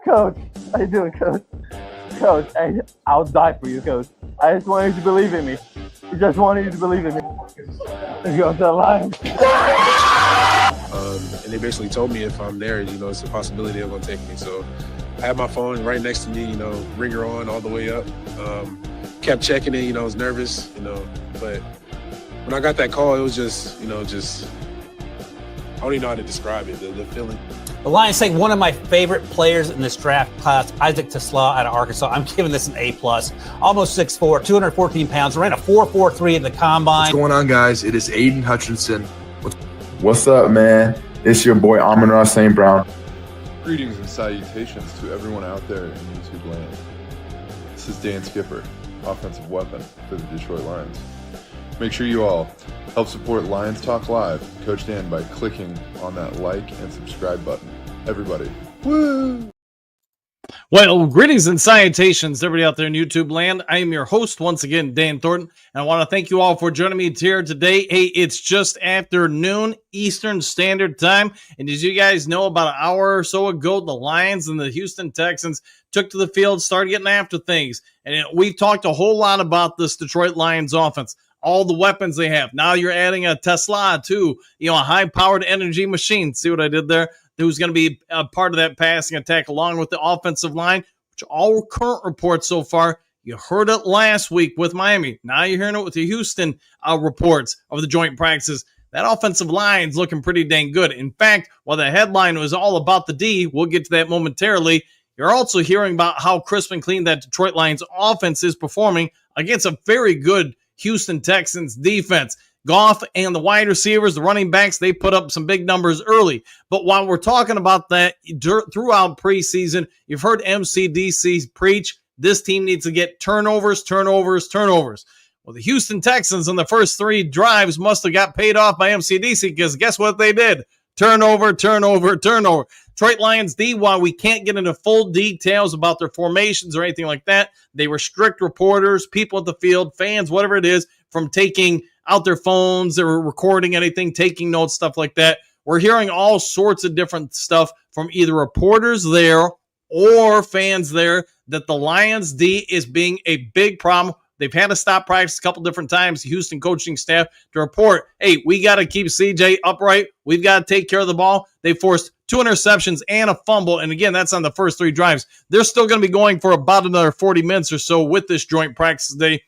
Coach, how you doing, Coach? Coach, I'll die for you, Coach. I just want you to believe in me. I just wanted you to believe in me. Let's go to the Lions. And they basically told me if I'm there, it's a possibility they're going to take me. So I had my phone right next to me, ringer on all the way up. Kept checking it, I was nervous, but when I got that call, it was just, I don't even know how to describe it, the feeling. The Lions take one of my favorite players in this draft class, Isaac Tesla out of Arkansas. I'm giving this an A+. Almost 6'4", 214 pounds, ran a 4.43 at the combine. What's going on, guys? It is Aiden Hutchinson. What's up, man? It's your boy Amon-Ra St. Brown. Greetings and salutations to everyone out there in YouTube land. This is Dan Skipper, offensive weapon for the Detroit Lions. Make sure you all help support Lions Talk Live, Coach Dan, by clicking on that like and subscribe button. Everybody, woo! Well, greetings and salutations, everybody out there in YouTube land. I am your host once again, Dan Thornton, and I want to thank you all for joining me here today. Hey, it's just after noon Eastern Standard Time, and as you guys know, about an hour or so ago, the Lions and the Houston Texans took to the field, started getting after things, and we've talked a whole lot about this Detroit Lions offense. All the weapons they have. Now you're adding a Tesla too, a high-powered energy machine. See what I did there? Who's going to be a part of that passing attack along with the offensive line, which all current reports so far. You heard it last week with Miami. Now you're hearing it with the Houston reports of the joint practices. That offensive line's looking pretty dang good. In fact, while the headline was all about the D, we'll get to that momentarily. You're also hearing about how crisp and clean that Detroit Lions offense is performing against a very good Houston Texans defense. Goff and the wide receivers, the running backs, they put up some big numbers early. But while we're talking about that throughout preseason, you've heard MCDC preach, this team needs to get turnovers. Well, the Houston Texans in the first 3 drives must have got paid off by MCDC because guess what they did? Turnover. Detroit Lions D, while we can't get into full details about their formations or anything like that, they restrict reporters, people at the field, fans, whatever it is, from taking out their phones or recording anything, taking notes, stuff like that. We're hearing all sorts of different stuff from either reporters there or fans there that the Lions D is being a big problem. They've had to stop practice a couple different times, the Houston coaching staff, to report, hey, we got to keep CJ upright. We've got to take care of the ball. They forced 2 interceptions and a fumble. And again, that's on the first 3 drives. They're still going to be going for about another 40 minutes or so with this joint practice today.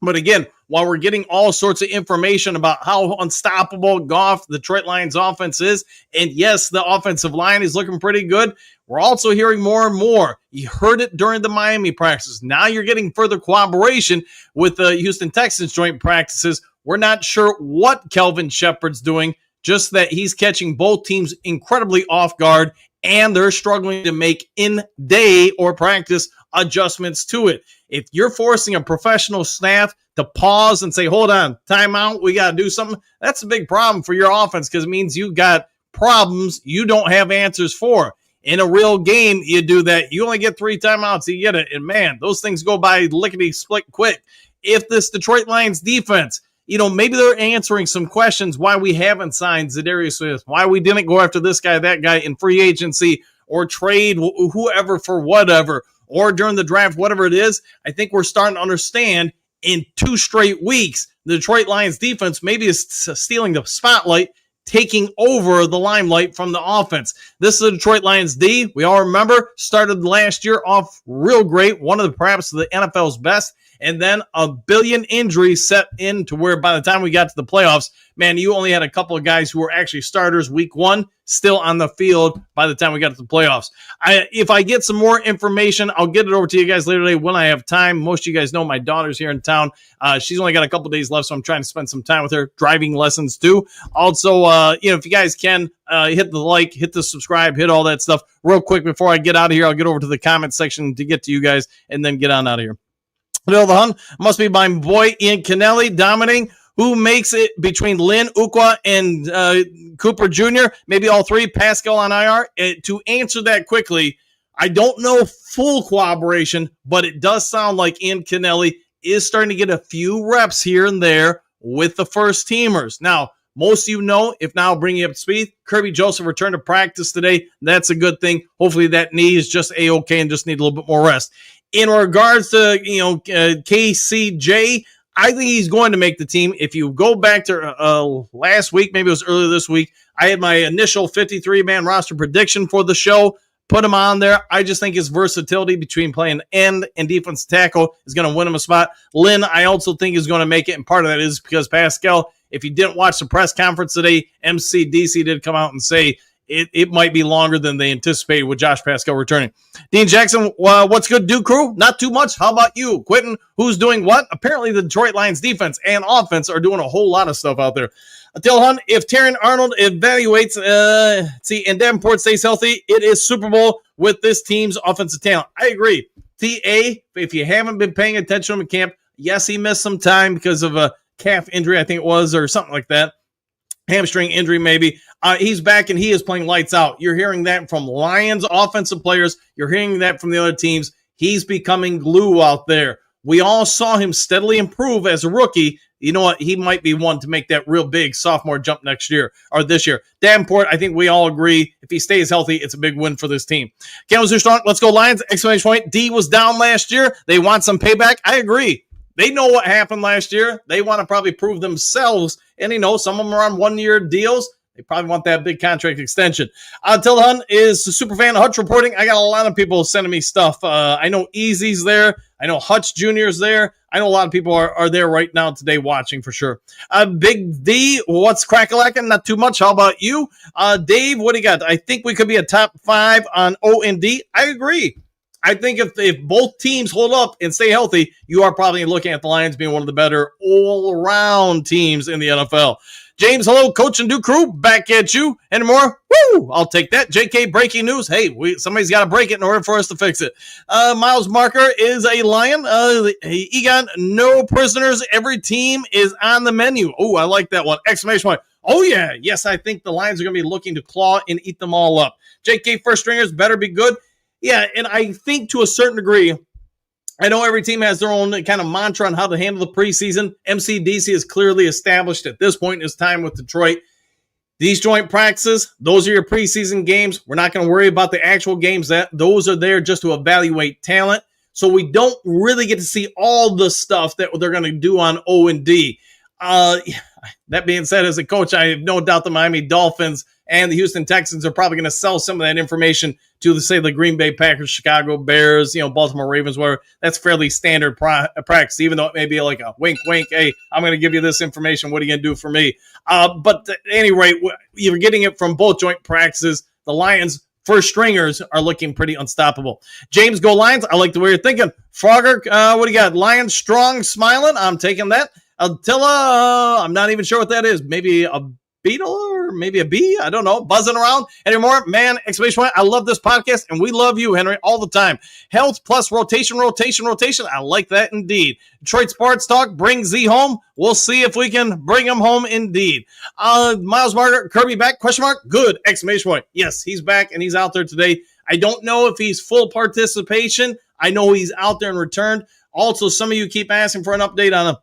But again, while we're getting all sorts of information about how unstoppable Goff, the Detroit Lions offense is, and yes, the offensive line is looking pretty good, we're also hearing more and more. You heard it during the Miami practices. Now you're getting further cooperation with the Houston Texans joint practices. We're not sure what Kelvin Shepard's doing, just that he's catching both teams incredibly off guard, and they're struggling to make in-day or practice adjustments to it. If you're forcing a professional staff to pause and say, hold on, timeout, we got to do something, that's a big problem for your offense because it means you got problems you don't have answers for. In a real game, you do that. You only get 3 timeouts. You get it. And, man, those things go by lickety-split quick. If this Detroit Lions defense, maybe they're answering some questions why we haven't signed Zadarius Smith, why we didn't go after this guy, that guy in free agency or trade whoever for whatever, or during the draft, whatever it is, I think we're starting to understand in 2 straight weeks, the Detroit Lions defense maybe is stealing the spotlight, taking over the limelight from the offense. This is the Detroit Lions D. We all remember, started last year off real great, one of the perhaps the NFL's best, and then a billion injuries set in to where by the time we got to the playoffs, man, you only had a couple of guys who were actually starters week 1, still on the field by the time we got to the playoffs. If I get some more information, I'll get it over to you guys later today when I have time. Most of you guys know my daughter's here in town. She's only got a couple days left, so I'm trying to spend some time with her, driving lessons too. Also, if you guys can, hit the like, hit the subscribe, hit all that stuff. Real quick before I get out of here, I'll get over to the comment section to get to you guys and then get on out of here. The Hun must be my boy Ian Kennelly dominating. Who makes it between Lynn, Ukwa, and Cooper Jr., maybe all 3, Pascal on IR? To answer that quickly, I don't know full cooperation, but it does sound like Ian Kennelly is starting to get a few reps here and there with the first teamers. Now, Most of you know, if now I'll bring you up to speed, Kirby Joseph returned to practice today. That's a good thing. Hopefully that knee is just A-okay and just need a little bit more rest. In regards to, KCJ, I think he's going to make the team. If you go back to last week, maybe it was earlier this week, I had my initial 53-man roster prediction for the show. Put him on there. I just think his versatility between playing end and defensive tackle is going to win him a spot. Lynn, I also think is going to make it, and part of that is because Pascal, if you didn't watch the press conference today, MCDC did come out and say it might be longer than they anticipated with Josh Pascal returning. Dean Jackson, what's good, Duke Crew? Not too much. How about you? Quentin, who's doing what? Apparently the Detroit Lions defense and offense are doing a whole lot of stuff out there. Till Hunt, if Terran Arnold evaluates, and Davenport stays healthy, it is Super Bowl with this team's offensive talent. I agree. TA, if you haven't been paying attention to him in camp, yes, he missed some time because of a calf injury, I think it was, or something like that. Hamstring injury, maybe. He's back and he is playing lights out. You're hearing that from Lions offensive players. You're hearing that from the other teams. He's becoming glue out there. We all saw him steadily improve as a rookie. You know what? He might be one to make that real big sophomore jump next year or this year. Davenport, I think we all agree, if he stays healthy, it's a big win for this team. Kansas strong. Let's go Lions! Exclamation point. D was down last year. They want some payback. I agree. They know what happened last year. They want to probably prove themselves. And, some of them are on one-year deals. They probably want that big contract extension. Till Hunt is a super fan of Hutch reporting. I got a lot of people sending me stuff. I know Easy's there. I know Hutch Jr. is there. I know a lot of people are there right now today watching for sure. Big D, what's crack-a-lacking? Not too much. How about you? Dave, what do you got? I think we could be a top 5 on O&D. I agree. I think if both teams hold up and stay healthy, you are probably looking at the Lions being one of the better all-around teams in the NFL. James, hello, Coach and Duke Crew, back at you. Any more? Woo! I'll take that. JK, breaking news. Hey, somebody's got to break it in order for us to fix it. Miles Marker is a Lion. Egon, no prisoners. Every team is on the menu. Oh, I like that one. Exclamation point. Oh, yeah. Yes, I think the Lions are going to be looking to claw and eat them all up. JK, first stringers better be good. Yeah, and I think to a certain degree, I know every team has their own kind of mantra on how to handle the preseason. MCDC is clearly established at this point in his time with Detroit. These joint practices, those are your preseason games. We're not going to worry about the actual games. Those are there just to evaluate talent. So we don't really get to see all the stuff that they're going to do on O&D. That being said, as a coach, I have no doubt the Miami Dolphins and the Houston Texans are probably going to sell some of that information to, say, the Green Bay Packers, Chicago Bears, Baltimore Ravens, where that's fairly standard practice, even though it may be like a wink, wink, hey, I'm going to give you this information. What are you going to do for me? But at any rate, you're getting it from both joint practices. The Lions' first stringers are looking pretty unstoppable. James, go Lions. I like the way you're thinking. Frogger, what do you got? Lions strong, smiling. I'm taking that. Attila, I'm not even sure what that is. Maybe a beetle or maybe a bee. I don't know. Buzzing around anymore. Man, exclamation point. I love this podcast and we love you, Henry, all the time. Health plus rotation. I like that indeed. Detroit Sports Talk, bring Z home. We'll see if we can bring him home indeed. Miles Margaret, Kirby back, question mark. Good, exclamation point. Yes, he's back and he's out there today. I don't know if he's full participation. I know he's out there and returned. Also, some of you keep asking for an update on him.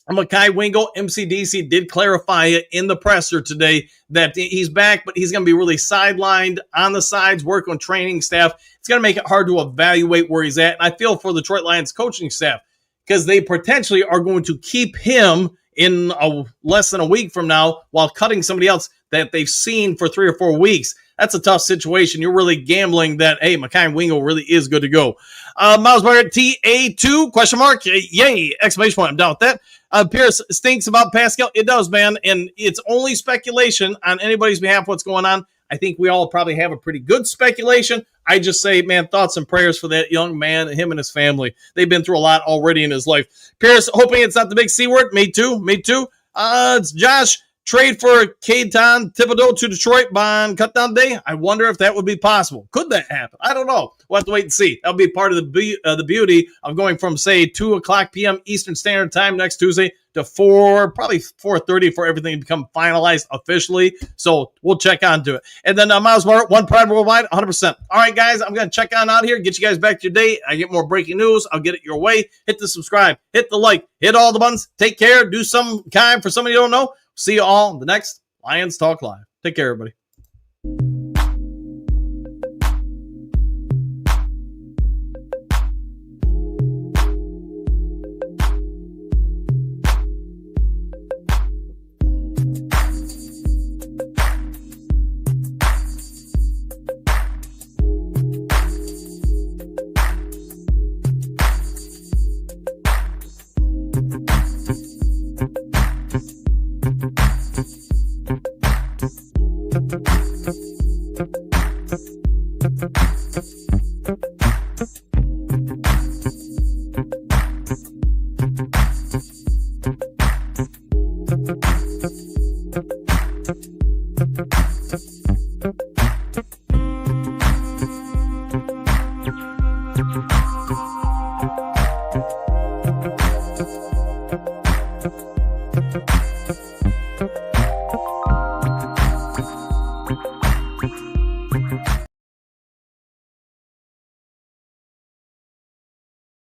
Mekhi Wingo, MCDC did clarify it in the presser today that he's back, but he's going to be really sidelined on the sides, work on training staff. It's going to make it hard to evaluate where he's at. And I feel for the Detroit Lions coaching staff because they potentially are going to keep him in less than a week from now while cutting somebody else that they've seen for 3 or 4 weeks. That's a tough situation. You're really gambling that, hey, Mekhi Wingo really is good to go. Miles Margaret, TA2, question mark. Yay, exclamation point. I'm down with that. Pierce stinks about Pascal. It does, man. And it's only speculation on anybody's behalf what's going on. I think we all probably have a pretty good speculation. I just say, man, thoughts and prayers for that young man, him and his family. They've been through a lot already in his life. Pierce, hoping it's not the big C word. Me too. It's Josh. Trade for Kayton Thibodeau to Detroit on cutdown day. I wonder if that would be possible. Could that happen? I don't know. We'll have to wait and see. That'll be part of the beauty of going from, say, 2 o'clock p.m. Eastern Standard Time next Tuesday to probably 4:30 for everything to become finalized officially. So we'll check on to it. And then Miles Martin, One Pride Worldwide, 100%. All right, guys, I'm going to check on out here, get you guys back to your day. I get more breaking news. I'll get it your way. Hit the subscribe, hit the like, hit all the buttons. Take care. Do some kind for somebody you don't know. See you all in the next Lions Talk Live. Take care, everybody.